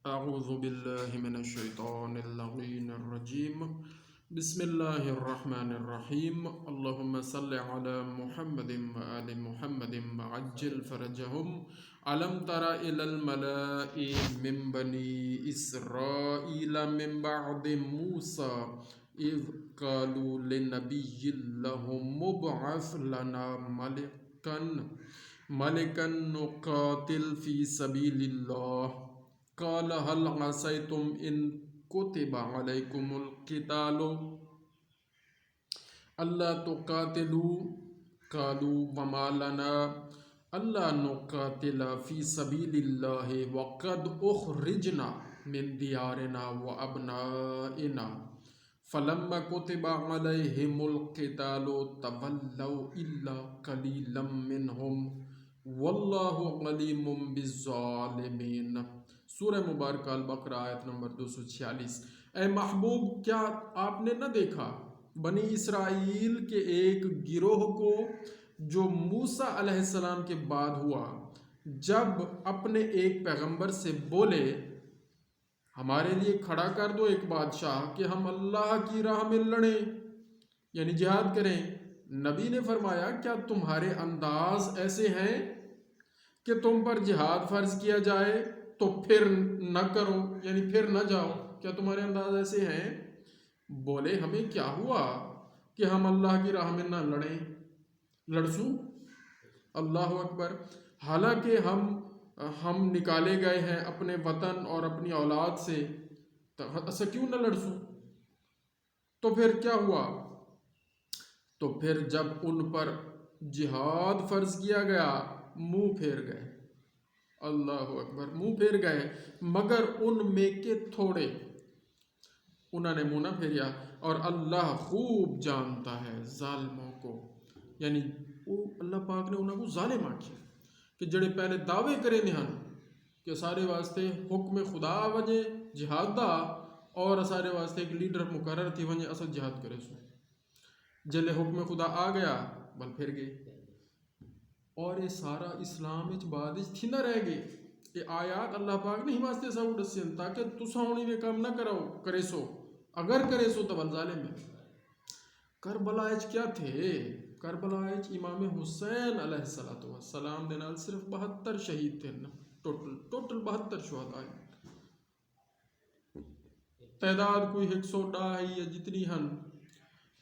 اعوذ باللہ من الشیطان اللعین الرجیم بسم اللہ الرحمن الرحیم اللہم صل علی محمد وآل محمد عجل فرجہم علم تر الی الملائی من بنی اسرائیل من بعد موسیٰ اذ قالوا لنبی لهم مبعث لنا ملکا نقاتل فی سبیل اللہ قال هل عصيتم إن كتب عليكم القتال ألا تقاتلوا قالوا وما لنا ألا نقاتل في سبيل الله وقد أخرجنا من ديارنا وأبنائنا فلما كتب عليهم القتال تولوا إلا قليلا منهم والله عليم بالظالمين۔ سورہ مبارکہ البقرہ آیت نمبر 246۔ اے محبوب، کیا آپ نے نہ دیکھا بنی اسرائیل کے ایک گروہ کو جو موسیٰ علیہ السلام کے بعد ہوا، جب اپنے ایک پیغمبر سے بولے ہمارے لیے کھڑا کر دو ایک بادشاہ کہ ہم اللہ کی راہ میں لڑیں، یعنی جہاد کریں۔ نبی نے فرمایا کیا تمہارے انداز ایسے ہیں کہ تم پر جہاد فرض کیا جائے تو پھر نہ کرو، یعنی پھر نہ جاؤ؟ کیا تمہارے انداز ایسے ہیں؟ بولے ہمیں کیا ہوا کہ ہم اللہ کی راہ میں نہ لڑسوں؟ اللہ اکبر۔ حالانکہ ہم نکالے گئے ہیں اپنے وطن اور اپنی اولاد سے، ایسا کیوں نہ لڑسوں؟ تو پھر کیا ہوا؟ تو پھر جب ان پر جہاد فرض کیا گیا منہ پھیر گئے۔ اللہ اکبر، منہ پھیر گئے، مگر ان میں کے تھوڑے، انہوں نے منہ نہ پھیریا۔ اور اللہ خوب جانتا ہے ظالموں کو، یعنی اللہ پاک نے انہوں کو ظالم آکھیا کہ جڑے پہلے دعوے کرے نہن کہ سارے واسطے حکم خدا وجہ جہاد دا، اور سارے واسطے ایک لیڈر مقرر تھی وجہ اصل جہاد کرے سو، جلے حکم خدا آ گیا بل پھر گئے۔ اور یہ سارا اسلام بعد تھی نہ رہ گئے۔ یہ آیات اللہ پاک نے ہی واسطے سا اڈسین تاکہ تسا ہونی میں کام نہ کرے سو، اگر کرے سو تو بل ظالم ہے۔ کربلا کیا تھے؟ کربلا امام حسین علیہ السلام دے نال صرف 72 شہید تھے، ٹوٹل 72 شہداء، تعداد کوئی 102 یا جتنی ہن۔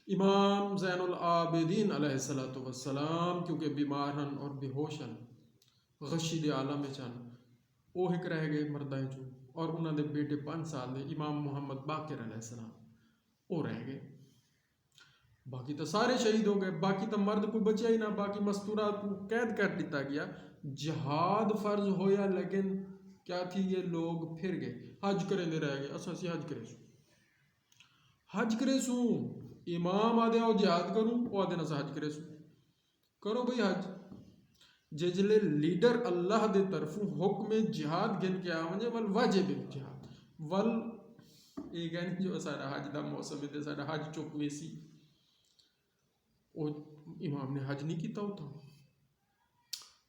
امام زین العابدین علیہ السلام کیونکہ بیمار ہن اور بے ہوش ہن، غشید عالم چن، وہ ایک رہ گئے مردائیں چوں، اور انہوں نے بیٹے 5 سال دے امام محمد باقر علیہ السلام وہ رہ گئے۔ باقی تو سارے شہید ہو گئے، باقی تو مرد کوئی بچیا ہی نہ، باقی مستورات کو قید کر دیتا گیا۔ جہاد فرض ہویا لیکن کیا تھی، یہ لوگ پھر گئے، حج کریں دے رہ گئے۔ اساں سی حج کرے سوں امام آدھے آؤ جہاد کروں، وہ آدھے نسا حج کرے سو، کرو بھئی حج۔ ججلے لیڈر اللہ دے طرفوں حکم جہاد گن کے آمجھے ول واجب جہاد ول یہ گن جو سارا حج دا موسم دے سارا حج چکوے سی، وہ امام نے حج نہیں کیتا ہوتا،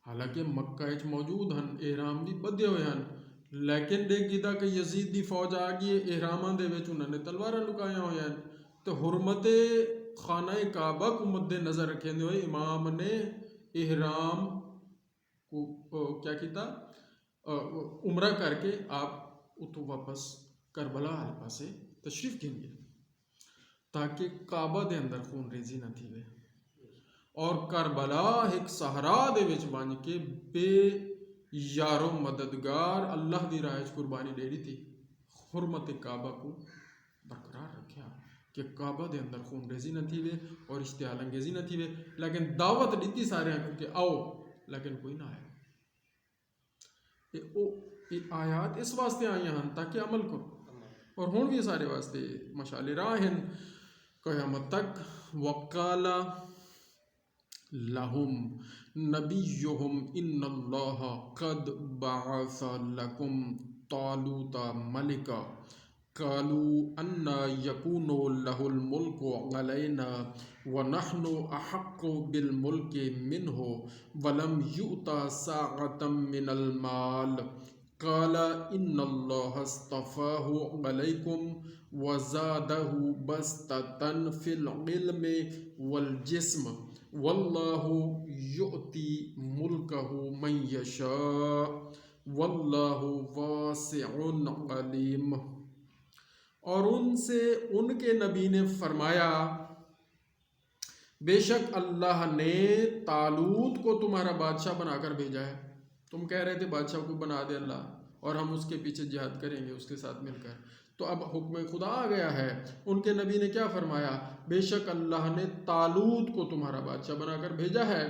حالانکہ مکہ موجود ہن، احرام بھی بدے ہوئے ہن، لیکن دیکھ گیتا کہ یزید دی فوج آ گئی احراماں دے وچ انہوں نے تلوارہ لکایا ہوئے ہیں، تو حرمت خانہ کعبہ کو مد نظر رکھیں ہوئے امام نے احرام کو کیا کیتا، عمرہ کر کے آپ اتو واپس کربلا آل پاسے تشریف گھن گئے تاکہ کعبہ دے اندر خون ریزی نہ تھی وے۔ اور کربلا ایک صحرا دے وچ بن کے بے یارو مددگار اللہ دی راہ قربانی دے دی تھی، حرمت کعبہ کو برقرار رکھیا کہ کعبہ دے اندر خون ریزی نہ تھی وے اور اشتعال انگیزی نہ تھی وے، لیکن دعوت دیتی سارے ہیں کہ آؤ، لیکن کوئی نہ آیا۔ یہ آیات اس واسطے آئی ہیں تاکہ عمل کرو، اور ہون بھی سارے واسطے مشعل راہ ہیں قیامت تک۔ وقال لهم نبیہم ان اللہ قد بعث لکم طالوت ملکا قالوا انا یکون له الملک علینا ونحن احق بالملک منہ ولم یؤت ساعۃ من المال قال ان اللہ اصطفاہ علیکم وزادہ بسطۃ فی العلم والجسم واللہ یؤتی ملکہ من یشاء واللہ واسع علیم۔ اور ان سے ان کے نبی نے فرمایا بے شک اللہ نے طالوت کو تمہارا بادشاہ بنا کر بھیجا ہے۔ تم کہہ رہے تھے بادشاہ کو بنا دے اللہ اور ہم اس کے پیچھے جہاد کریں گے اس کے ساتھ مل کر، تو اب حکم خدا آ گیا ہے۔ ان کے نبی نے کیا فرمایا؟ بے شک اللہ نے طالوت کو تمہارا بادشاہ بنا کر بھیجا ہے۔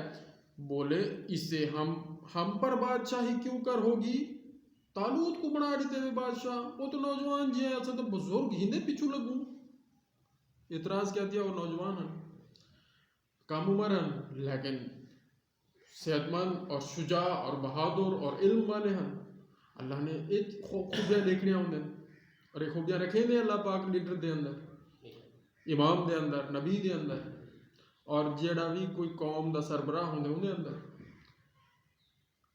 بولے اسے ہم پر بادشاہی کیوں کر ہوگی؟ طالوت کو بنا دیتے ہوئے بادشاہ، وہ تو نوجوان جی ہے، ایسا تو بزرگ ہندے پیچھو لگوں۔ اعتراض کیا دیا؟ وہ نوجوان ہیں، کم عمر ہیں، لیکن صحت مند اور شجاع اور بہادر اور علم والے ہیں۔ اللہ نے ایک خوبیاں دیکھنے ہوندے اور ایک خوبیاں رکھیں دے اللہ پاک لیڈر دے اندر، امام دے اندر، نبی دے اندر، اور جیڑا بھی کوئی قوم دا سربراہ ہوندے اندے اندر۔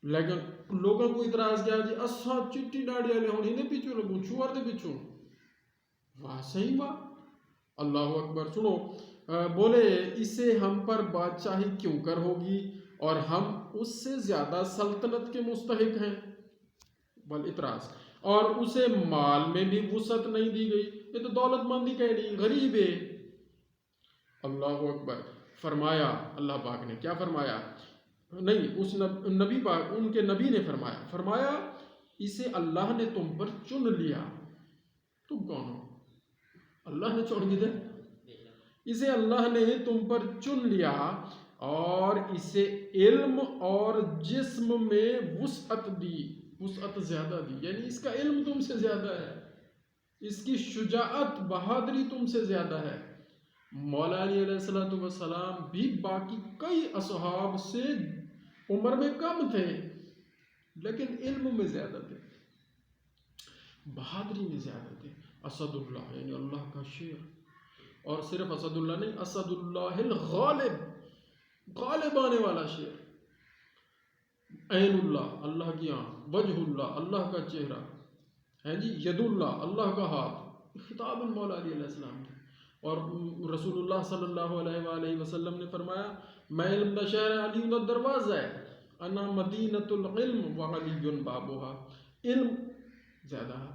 لیکن لوگوں کو اعتراض کیا جی اساں چٹی ڈاڑی والے ہوں ہندے پیچھو لگوں، چوار دے پیچھو۔ واہ صحیح بات، اللہ اکبر۔ سنو، بولے اسے ہم پر بادشاہی کیوں کر ہوگی اور ہم اس سے زیادہ سلطنت کے مستحق ہیں؟ بل اعتراض، اور اسے مال میں بھی وسعت نہیں دی گئی، یہ تو دولت مند ہی کہہ نہیں، غریب ہے۔ اللہ اکبر۔ فرمایا اللہ پاک نے کیا فرمایا؟ نہیں، اس نبی پاک ان کے نبی نے فرمایا اسے اللہ نے تم پر چن لیا۔ تم کون ہو؟ اللہ نے چھوڑ دے، اسے اللہ نے تم پر چن لیا اور اسے علم اور جسم میں وسعت دی، وسعت زیادہ دی، یعنی اس کا علم تم سے زیادہ ہے، اس کی شجاعت بہادری تم سے زیادہ ہے۔ مولا علی علیہ السلام بھی باقی کئی اصحاب سے عمر میں کم تھے لیکن علم میں زیادہ تھے، بہادری میں زیادہ تھے۔ اسد اللہ یعنی اللہ کا شیر، اور صرف اسد اللہ نہیں، اسد اللہ الغالب، غالب آنے والا شیر۔ عین اللہ اللہ کی آنکھ، وجہ اللہ اللہ کا چہرہ ہے جی، ید اللہ اللہ کا ہاتھ، خطاب مولا علی علیہ السلام نے۔ اور رسول اللہ صلی اللہ علیہ وآلہ وسلم نے فرمایا میں علم دا شہر علی دا دروازہ ہے، انا مدینۃ العلم وعلی بابها، علم زیادہ ہے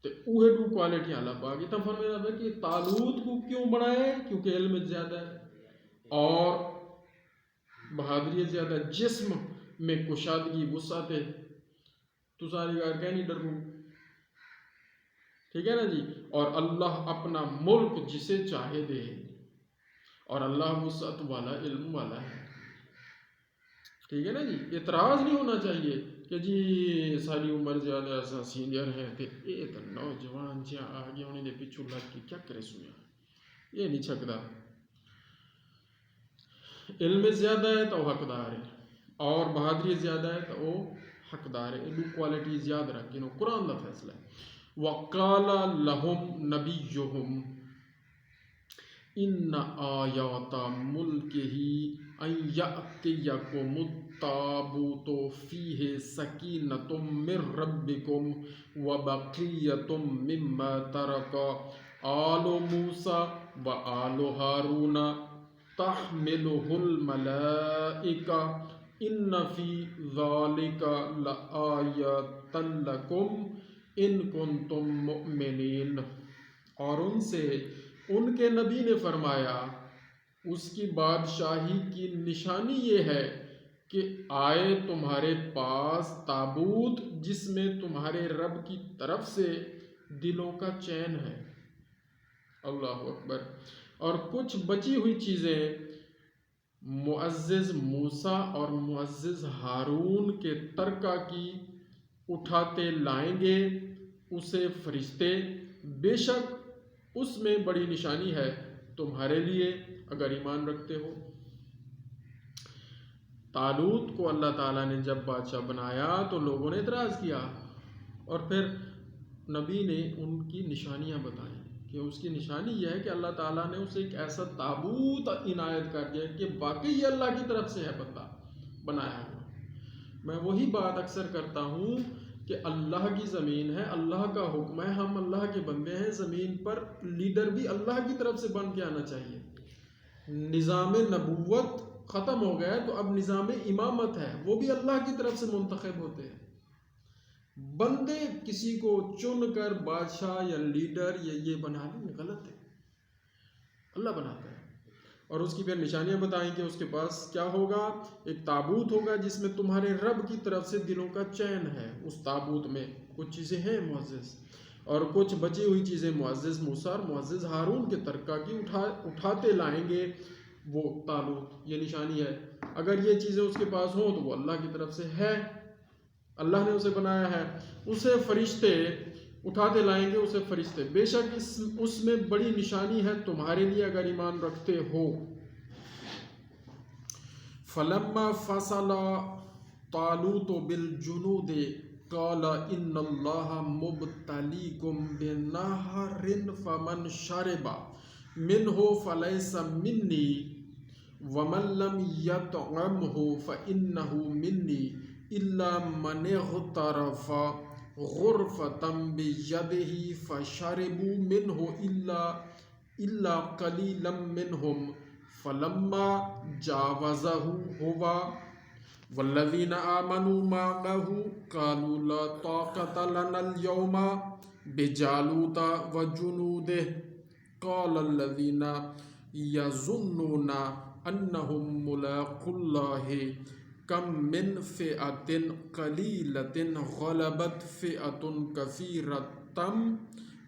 تو اوہ دو کوالٹیاں اللہ پاک اتنا فرمایا ہے کہ طالوت کو کیوں بنائے؟ کیونکہ علم زیادہ ہے اور بہادری زیادہ ہے، جسم میں کشادگی وسعت ہے، تو ساری گار کہنی ڈروں، ٹھیک ہے نا جی۔ اور اللہ اپنا ملک جسے چاہے دے، اور اللہ وسعت والا علم والا ہے، ٹھیک ہے نا جی۔ اعتراض نہیں ہونا چاہیے کہ جی ساری عمر زیادہ ایسا سینئر ہے کہ ایک نوجوان جہاں آگے ہونے دے پیچھو لگ کے کیا کرے سویا، یہ نہیں چھکدا۔ علم زیادہ ہے تو حقدار ہے، اور بہادری زیادہ ہے تو وہ حقدار ہے، دو کوالٹیز یاد رکھ کے قرآن کا فیصلہ ہے۔ وَقَالَ لَهُمْ نَبِيُّهُمْ إِنَّ آيَاتَ مُلْكِهِ أَن يَأْتِيَكُمُ التَّابُوتُ فِيهِ سَكِينَةٌ مِّن رَّبِّكُمْ وَبَقِيَّةٌ مِّمَّا تَرَكَ آلُ مُوسَىٰ وَآلُ هَارُونَ تَحْمِلُهُ الْمَلَائِكَةُ إِنَّ فِي ذَلِكَ لَآيَةً لَكُمْ ان کنتم مؤمنین۔ اور ان سے ان کے نبی نے فرمایا اس کی بادشاہی کی نشانی یہ ہے کہ آئے تمہارے پاس تابوت جس میں تمہارے رب کی طرف سے دلوں کا چین ہے، اللہ اکبر، اور کچھ بچی ہوئی چیزیں معزز موسیٰ اور معزز ہارون کے ترکہ کی اٹھاتے لائیں گے اسے فرشتے، بے شک اس میں بڑی نشانی ہے تمہارے لیے اگر ایمان رکھتے ہو۔ طالوت کو اللہ تعالیٰ نے جب بادشاہ بنایا تو لوگوں نے اعتراض کیا، اور پھر نبی نے ان کی نشانیاں بتائیں کہ اس کی نشانی یہ ہے کہ اللہ تعالیٰ نے اسے ایک ایسا تابوت عنایت کر دیا کہ واقعی یہ اللہ کی طرف سے ہے بندہ بنایا ہوا، میں وہی بات اکثر کرتا ہوں کہ اللہ کی زمین ہے، اللہ کا حکم ہے، ہم اللہ کے بندے ہیں، زمین پر لیڈر بھی اللہ کی طرف سے بن کے آنا چاہیے۔ نظام نبوت ختم ہو گیا تو اب نظام امامت ہے، وہ بھی اللہ کی طرف سے منتخب ہوتے ہیں۔ بندے کسی کو چن کر بادشاہ یا لیڈر یا یہ بنا لیں، غلط ہے، اللہ بناتا ہے۔ اور اس کی پھر نشانیاں بتائیں کہ اس کے پاس کیا ہوگا، ایک تابوت ہوگا جس میں تمہارے رب کی طرف سے دلوں کا چین ہے۔ اس تابوت میں کچھ چیزیں ہیں معزز، اور کچھ بچی ہوئی چیزیں معزز موسیٰ اور معزز ہارون کے ترکہ کی اٹھاتے لائیں گے وہ تالوت۔ یہ نشانی ہے، اگر یہ چیزیں اس کے پاس ہوں تو وہ اللہ کی طرف سے ہے، اللہ نے اسے بنایا ہے۔ اسے فرشتے اٹھاتے لائیں گے، اسے فرشتے، بے شک اس میں بڑی نشانی ہے تمہارے لیے اگر ایمان رکھتے ہو۔ فلما فصل طالوت بالجنود قال ان اللہ مبتلیکم بنہر فمن شرب منہ فلیس منی ومن لم یطعمہ فانہ منی الا من اغترف غرفة بیدہ فشربوا منہ الا قلیلا منہم فلما جاوزہ ہوا والذین آمنوا معه قالوا لا طاقة لنا اليوم بجالوت وجنوده قال الذین یظنون انہم ملاقو اللہ کم من فئۃ قلیلۃ غلبت فئۃ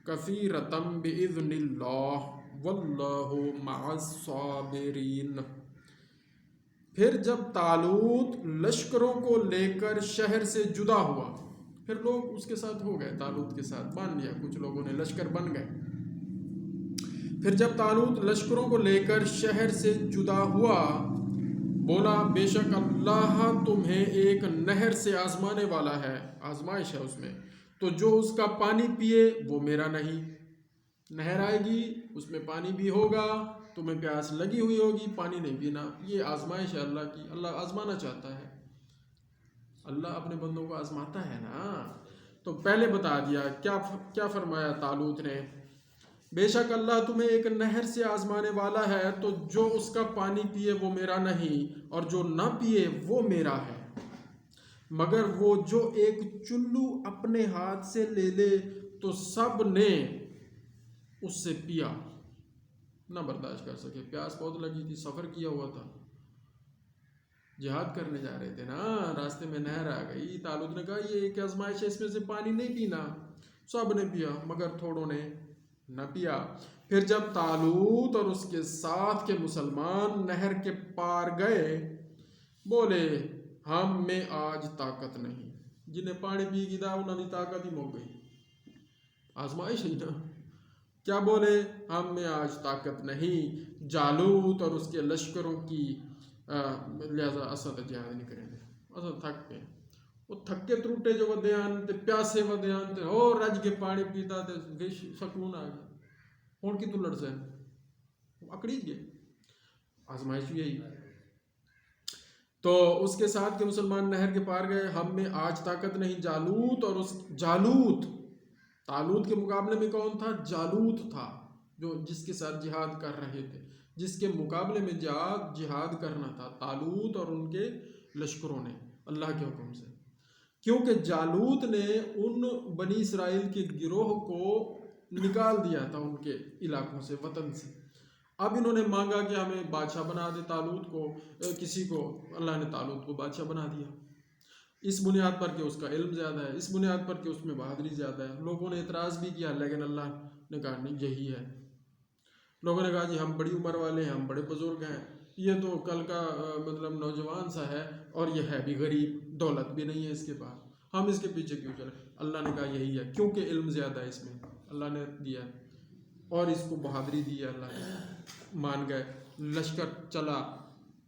کثیرۃ بإذن اللہ واللہ مع الصابرین۔ پھر جب طالوت لشکروں کو لے کر شہر سے جدا ہوا، پھر لوگ اس کے ساتھ ہو گئے، طالوت کے ساتھ مان لیا، کچھ لوگوں نے لشکر بن گئے۔ پھر جب طالوت لشکروں کو لے کر شہر سے جدا ہوا، بولا بے شک اللہ تمہیں ایک نہر سے آزمانے والا ہے، آزمائش ہے اس میں، تو جو اس کا پانی پیے وہ میرا نہیں۔ نہر آئے گی، اس میں پانی بھی ہوگا، تمہیں پیاس لگی ہوئی ہوگی، پانی نہیں پینا، یہ آزمائش ہے اللہ کی، اللہ آزمانا چاہتا ہے، اللہ اپنے بندوں کو آزماتا ہے نا۔ تو پہلے بتا دیا کیا فرمایا طالوت نے، بے شک اللہ تمہیں ایک نہر سے آزمانے والا ہے، تو جو اس کا پانی پیے وہ میرا نہیں، اور جو نہ پیے وہ میرا ہے، مگر وہ جو ایک چلو اپنے ہاتھ سے لے لے تو سب نے اس سے پیا، نہ برداشت کر سکے، پیاس بہت لگی تھی، سفر کیا ہوا تھا، جہاد کرنے جا رہے تھے نا، راستے میں نہر آ گئی، طالوت نے کہا یہ ایک آزمائش ہے، اس میں سے پانی نہیں پینا، سب نے پیا مگر تھوڑوں نے نہ پیا۔ پھر جب طالوت اور اس کے ساتھ کے مسلمان نہر کے پار گئے، بولے ہم میں آج طاقت نہیں، جنہیں پانی پی گیا انہوں نے طاقت ہی مک گئی، آزمائش ہی نا۔ کیا بولے، ہم میں آج طاقت نہیں، جالوت اور اس کے لشکروں کی لہذا اسد جہاد نہیں کریں گے، اسد تھک گئے، وہ تھکے تروٹے جو ودیان تے پیاسے ودیان تے اور رج کے پانی پیتا تے سکون آ گیا، ہون کی تو لڑ سے اکڑی گئے، آزمائش بھی یہی۔ تو اس کے ساتھ کے مسلمان نہر کے پار گئے، ہم میں آج طاقت نہیں، جالوت اور جالوت طالوت کے مقابلے میں کون تھا، جالوت تھا، جو جس کے ساتھ جہاد کر رہے تھے، جس کے مقابلے میں جہاد کرنا تھا طالوت اور ان کے لشکروں نے اللہ کے حکم سے، کیونکہ جالوت نے ان بنی اسرائیل کے گروہ کو نکال دیا تھا ان کے علاقوں سے، وطن سے۔ اب انہوں نے مانگا کہ ہمیں بادشاہ بنا دے طالوت کو، کسی کو، اللہ نے طالوت کو بادشاہ بنا دیا، اس بنیاد پر کہ اس کا علم زیادہ ہے، اس بنیاد پر کہ اس میں بہادری زیادہ ہے۔ لوگوں نے اعتراض بھی کیا، لیکن اللہ نے کہا نہیں یہی ہے۔ لوگوں نے کہا جی ہم بڑی عمر والے ہیں، ہم بڑے بزرگ ہیں، یہ تو کل کا مطلب نوجوان سا ہے، اور یہ ہے بھی غریب، دولت بھی نہیں ہے اس کے پاس، ہم اس کے پیچھے کیوں چلیں؟ اللہ نے کہا یہی ہے، کیونکہ علم زیادہ ہے اس میں، اللہ نے دیا اور اس کو بہادری دی ہے، اللہ نے مان گئے۔ لشکر چلا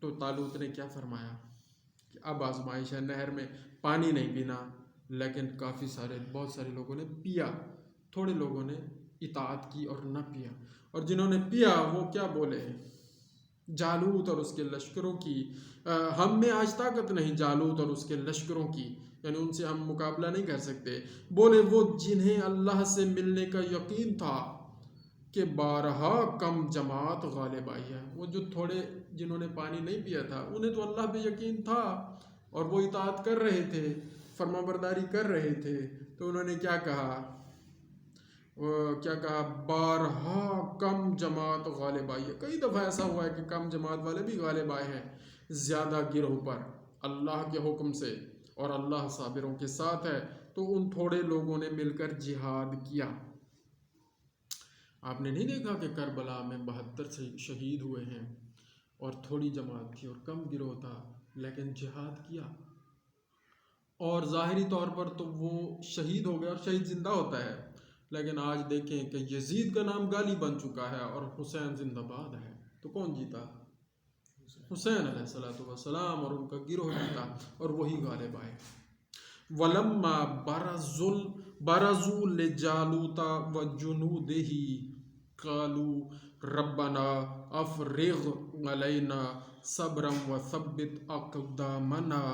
تو طالوت نے کیا فرمایا کہ اب آزمائش ہے، نہر میں پانی نہیں پینا، لیکن بہت سارے لوگوں نے پیا، تھوڑے لوگوں نے اطاعت کی اور نہ پیا، اور جنہوں نے پیا وہ کیا بولے، جالوت اور اس کے لشکروں کی، ہم میں آج طاقت نہیں جالوت اور اس کے لشکروں کی، یعنی ان سے ہم مقابلہ نہیں کر سکتے۔ بولے وہ جنہیں اللہ سے ملنے کا یقین تھا کہ بارہا کم جماعت غالب آئی ہے۔ وہ جو تھوڑے جنہوں نے پانی نہیں پیا تھا انہیں تو اللہ پہ یقین تھا اور وہ اطاعت کر رہے تھے، فرما برداری کر رہے تھے، تو انہوں نے کیا کہا؟ بارہا کم جماعت غالب آئی ہے۔ کئی دفعہ ایسا ہوا ہے کہ کم جماعت والے بھی غالب آئے ہیں زیادہ گروہ پر اللہ کے حکم سے، اور اللہ صابروں کے ساتھ ہے۔ تو ان تھوڑے لوگوں نے مل کر جہاد کیا۔ آپ نے نہیں دیکھا کہ کربلا میں 72 شہید ہوئے ہیں، اور تھوڑی جماعت تھی اور کم گروہ تھا، لیکن جہاد کیا، اور ظاہری طور پر تو وہ شہید ہو گیا اور شہید زندہ ہوتا ہے، لیکن آج دیکھیں کہ یزید کا نام گالی بن چکا ہے اور حسین زندہ باد ہے، تو کون جیتا؟ حسین علیہ السلام اور ان کا گروہ جیتا، اور وہی غالب آئے۔ وَلَمَّا بَرَزُوا لِجَالُوتَ وَجُنُودِهِ قَالُوا رَبَّنَا أَفْرِغْ عَلَيْنَا صَبْرًا وَثَبِّتْ أَقْدَامَنَا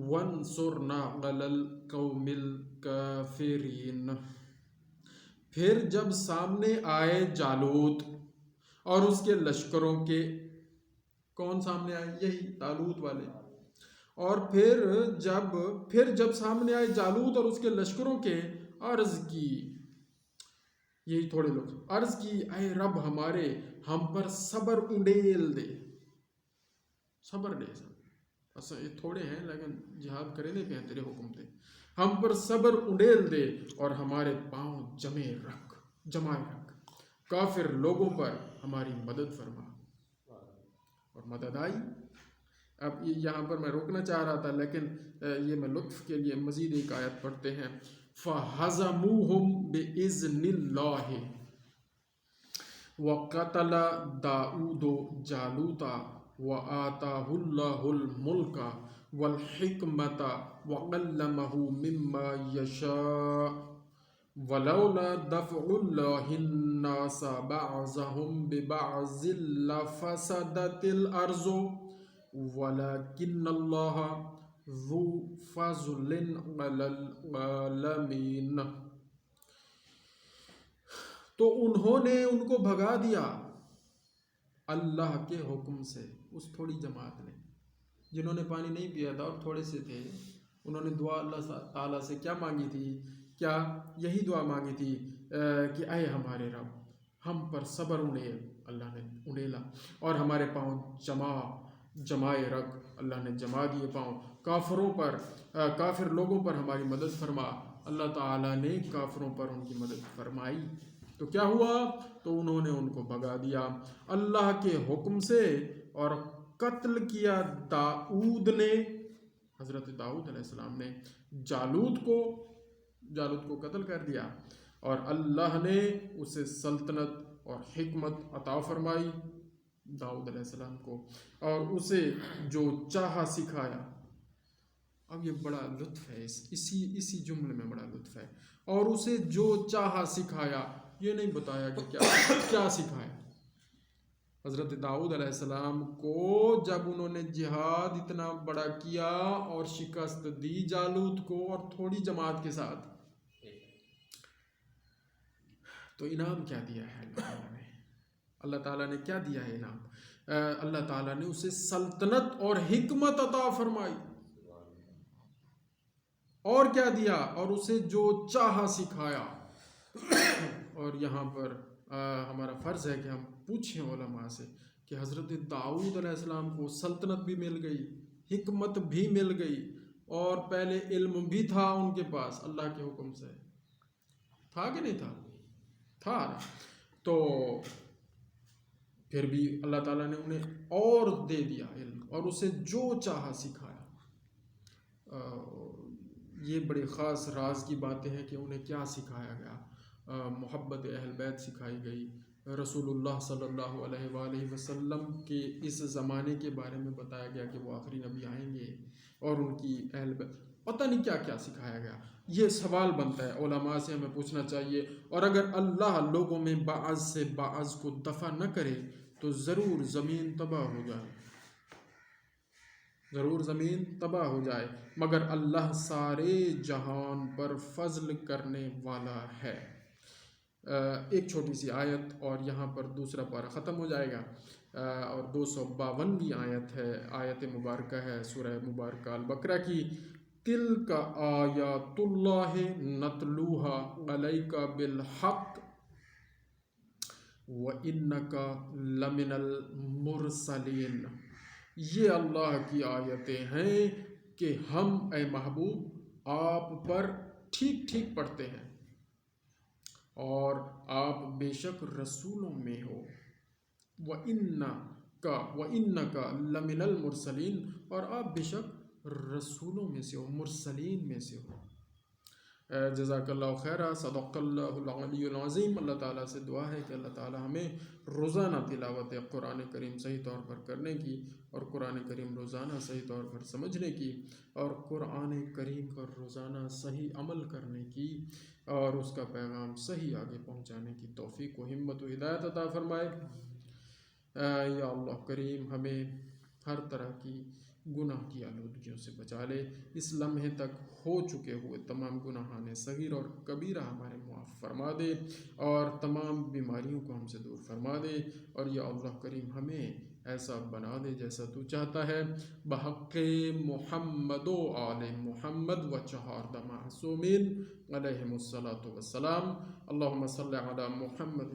وَانصُرْنَا عَلَى الْقَوْمِ الْكَافِرِينَ۔ پھر جب سامنے آئے جالوت اور اس کے لشکروں کے، کون سامنے آئے؟ یہی طالوت والے۔ اور پھر جب سامنے آئے جالوت اور اس کے لشکروں کے، عرض کی، یہی تھوڑے لوگ، عرض کی اے رب ہمارے، ہم پر صبر انڈیل دے، صبر دے۔ اصل یہ تھوڑے ہیں لیکن جہاد کرنے پہ ہیں تیرے حکم تھے، ہم پر صبر انڈیل دے اور ہمارے پاؤں جمائے رکھ، کافر لوگوں پر ہماری مدد فرما۔ اور مدد آئی۔ اب یہاں پر میں روکنا چاہ رہا تھا لیکن یہ میں لطف کے لیے مزید ایک آیت پڑھتے ہیں۔ فَهَزَمُوهُمْ بِإِذْنِ اللَّهِ وَقَتَلَ دَاؤُدُ جَالُوتَ وَآتَاهُ اللَّهُ الْمُلْكَ وَالْحِكْمَةَ وَعَلَّمَهُ مِمَّا يَشَاءُ وَلَوْلَا دَفْعُ اللَّهِ النَّاسَ بَعْضَهُمْ بِبَعْضٍ لَفَسَدَتِ الْأَرْضُ وَلَكِنَّ اللَّهَ ذُو فَضْلٍ عَلَى الْعَالَمِينَ۔ تو انہوں نے ان کو بھگا دیا اللہ کے حکم سے، اس تھوڑی جماعت نے جنہوں نے پانی نہیں پیا تھا اور تھوڑے سے تھے، انہوں نے دعا اللہ تعالیٰ سے کیا مانگی تھی؟ کیا یہی دعا مانگی تھی کہ اے ہمارے رب ہم پر صبر انڈیل، اللہ نے انڈیلا، اور ہمارے پاؤں جمائے رکھ، اللہ نے جما دیے پاؤں، کافر لوگوں پر ہماری مدد فرما، اللہ تعالیٰ نے کافروں پر ان کی مدد فرمائی۔ تو کیا ہوا؟ تو انہوں نے ان کو بھگا دیا اللہ کے حکم سے، اور قتل کیا داؤد نے، حضرت داؤد علیہ السلام نے جالوت کو قتل کر دیا، اور اللہ نے اسے سلطنت اور حکمت عطا فرمائی داؤد علیہ السلام کو، اور اسے جو چاہا سکھایا۔ اب یہ بڑا لطف ہے، اسی جملے میں بڑا لطف ہے، اور اسے جو چاہا سکھایا، یہ نہیں بتایا کہ کیا سکھایا۔ حضرت داؤد علیہ السلام کو جب انہوں نے جہاد اتنا بڑا کیا اور شکست دی جالوت کو اور تھوڑی جماعت کے ساتھ، تو انعام کیا دیا ہے اللہ تعالیٰ نے کیا دیا ہے انعام؟ اللہ تعالیٰ نے اسے سلطنت اور حکمت عطا فرمائی، اور کیا دیا؟ اور اسے جو چاہا سکھایا۔ اور یہاں پر ہمارا فرض ہے کہ ہم پوچھیں علماء سے کہ حضرت داؤد علیہ السلام کو سلطنت بھی مل گئی، حکمت بھی مل گئی، اور پہلے علم بھی تھا ان کے پاس اللہ کے حکم سے، تھا کہ نہیں تھا؟ تو پھر بھی اللہ تعالیٰ نے انہیں اور دے دیا علم، اور اسے جو چاہا سکھایا۔ یہ بڑے خاص راز کی باتیں ہیں کہ انہیں کیا سکھایا گیا۔ محبت اہل بیت سکھائی گئی، رسول اللہ صلی اللہ علیہ وآلہ وسلم کے اس زمانے کے بارے میں بتایا گیا کہ وہ آخری نبی آئیں گے، اور ان کی اہل بیت، پتہ نہیں کیا کیا سکھایا گیا۔ یہ سوال بنتا ہے علماء سے ہمیں پوچھنا چاہیے، اور اگر اللہ لوگوں میں بعض سے بعض کو دفع نہ کرے تو ضرور زمین تباہ ہو جائے، ضرور زمین تباہ ہو جائے، مگر اللہ سارے جہان پر فضل کرنے والا ہے۔ ایک چھوٹی سی آیت اور یہاں پر دوسرا پارہ ختم ہو جائے گا، اور 252ویں آیت ہے، آیت مبارکہ ہے سورہ مبارکہ البقرہ کی۔ تِلْکَ آیات اللہ نتلوها علیک بالحق وَإِنَّكَ لَمِنَ الْمُرْسَلِينَ، یہ اللہ کی آیتیں ہیں کہ ہم اے محبوب آپ پر ٹھیک ٹھیک پڑھتے ہیں، اور آپ بے شک رسولوں میں ہو۔ وَإِنَّكَ لَمِنَ الْمُرْسَلِينَ، اور آپ بے شک رسولوں میں سے ہو، مرسلین میں سے ہو۔ جزاک اللہ خیرہ، صدق اللہ العلی العظیم۔ اللہ تعالیٰ سے دعا ہے کہ اللہ تعالیٰ ہمیں روزانہ تلاوت قرآن کریم صحیح طور پر کرنے کی، اور قرآن کریم روزانہ صحیح طور پر سمجھنے کی، اور قرآن کریم پر روزانہ صحیح عمل کرنے کی، اور اس کا پیغام صحیح آگے پہنچانے کی توفیق و ہمت و ہدایت عطا فرمائے۔ یا اللہ کریم ہمیں ہر طرح کی گناہ کی آلودگیوں سے بچا لے، اس لمحے تک ہو چکے ہوئے تمام گناہان صغیر اور کبیرہ ہمارے معاف فرما دے، اور تمام بیماریوں کو ہم سے دور فرما دے، اور یا اللہ کریم ہمیں ایسا بنا دے جیسا تو چاہتا ہے، بحق محمد و آل محمد و 4 معصومین علیہم الصلاۃ والسلام۔ اللہم صلی علی محمد